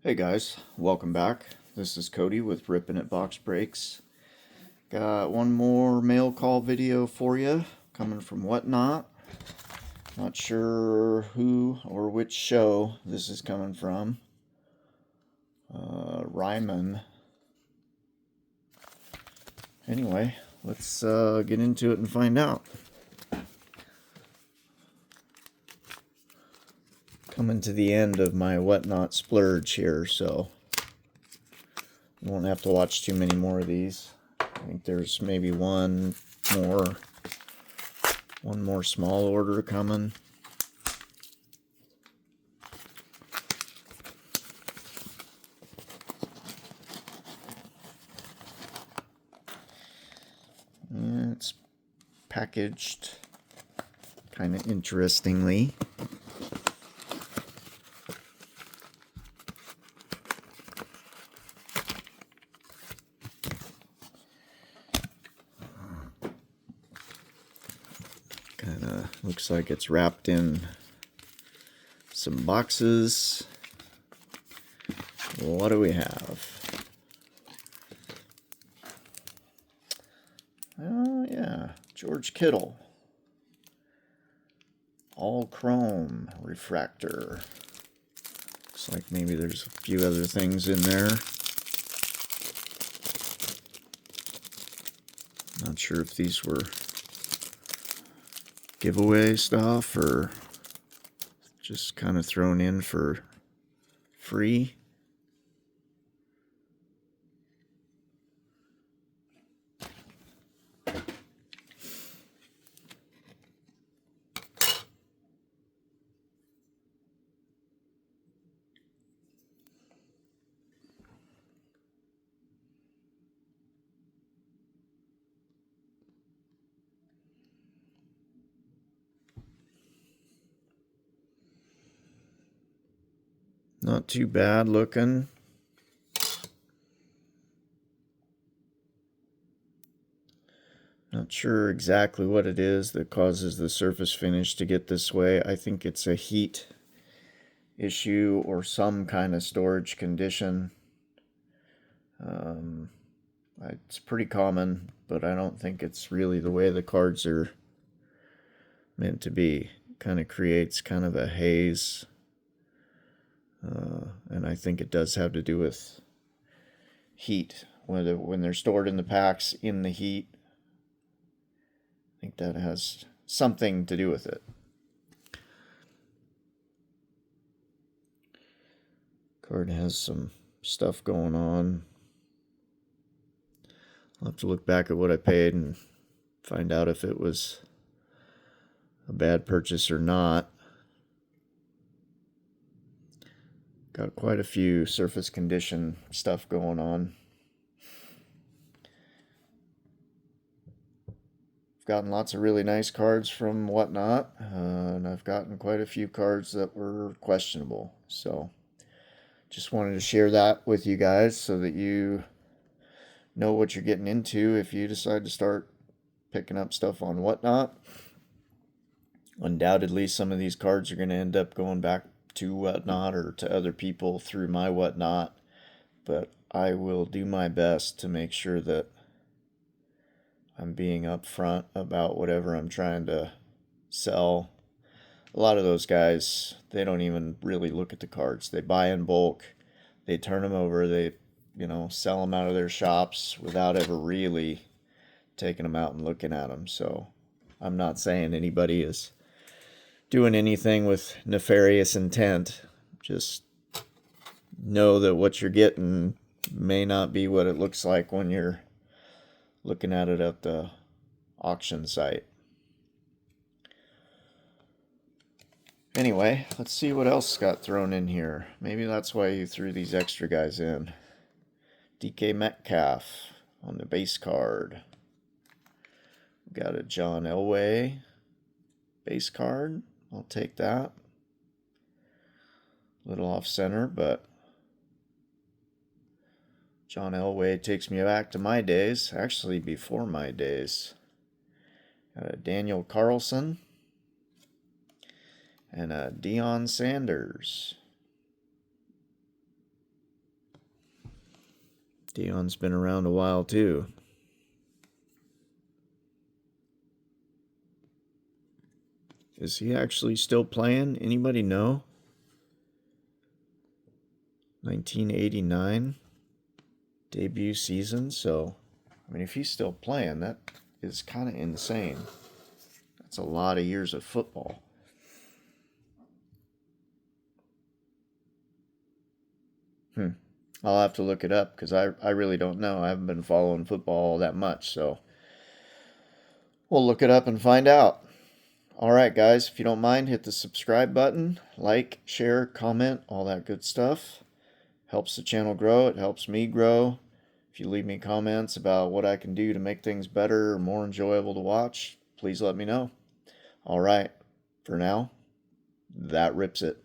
Hey guys, welcome back. This is Cody with Rippin' It Box Breaks. Got one more mail call video for you coming from Whatnot. Not sure who or which show this is coming from. Ryman. Anyway, let's get into it and find out. Coming to the end of my Whatnot splurge here, so you won't have to watch too many more of these. I think there's maybe one more small order coming. And it's packaged kind of interestingly. Kind of looks like it's wrapped in some boxes. What do we have? Oh, yeah, George Kittle. All chrome refractor. Looks like maybe there's a few other things in there. Not sure if these were giveaway stuff or just kind of thrown in for free. Not too bad looking. Not sure exactly what it is that causes the surface finish to get this way. I think it's a heat issue or some kind of storage condition. It's pretty common, but I don't think it's really the way the cards are meant to be. Kind of creates kind of a haze. And I think it does have to do with heat. When they're stored in the packs in the heat, I think that has something to do with it. Card has some stuff going on. I'll have to look back at what I paid and find out if it was a bad purchase or not. Got quite a few surface condition stuff going on. I've gotten lots of really nice cards from Whatnot, and I've gotten quite a few cards that were questionable. So just wanted to share that with you guys so that you know what you're getting into if you decide to start picking up stuff on Whatnot. Undoubtedly, some of these cards are going to end up going back to Whatnot or to other people through my Whatnot, but I will do my best to make sure that I'm being upfront about whatever I'm trying to sell. A lot of those guys, they don't even really look at the cards. They buy in bulk, they turn them over, they sell them out of their shops without ever really taking them out and looking at them. So I'm not saying anybody is doing anything with nefarious intent. Just know that what you're getting may not be what it looks like when you're looking at it at the auction site. Anyway, let's see what else got thrown in here. Maybe that's why you threw these extra guys in. DK Metcalf on the base card. We got a John Elway base card. I'll take that. A little off center, but John Elway takes me back to my days, actually before my days. Got a Daniel Carlson and a Deion Sanders. Deion's been around a while too. Is he actually still playing? Anybody know? 1989 debut season. So, I mean, if he's still playing, that is kind of insane. That's a lot of years of football. I'll have to look it up because I really don't know. I haven't been following football that much, so we'll look it up and find out. All right, guys, if you don't mind, hit the subscribe button, like, share, comment, all that good stuff. Helps the channel grow. It helps me grow. If you leave me comments about what I can do to make things better or more enjoyable to watch, please let me know. All right, for now, that rips it.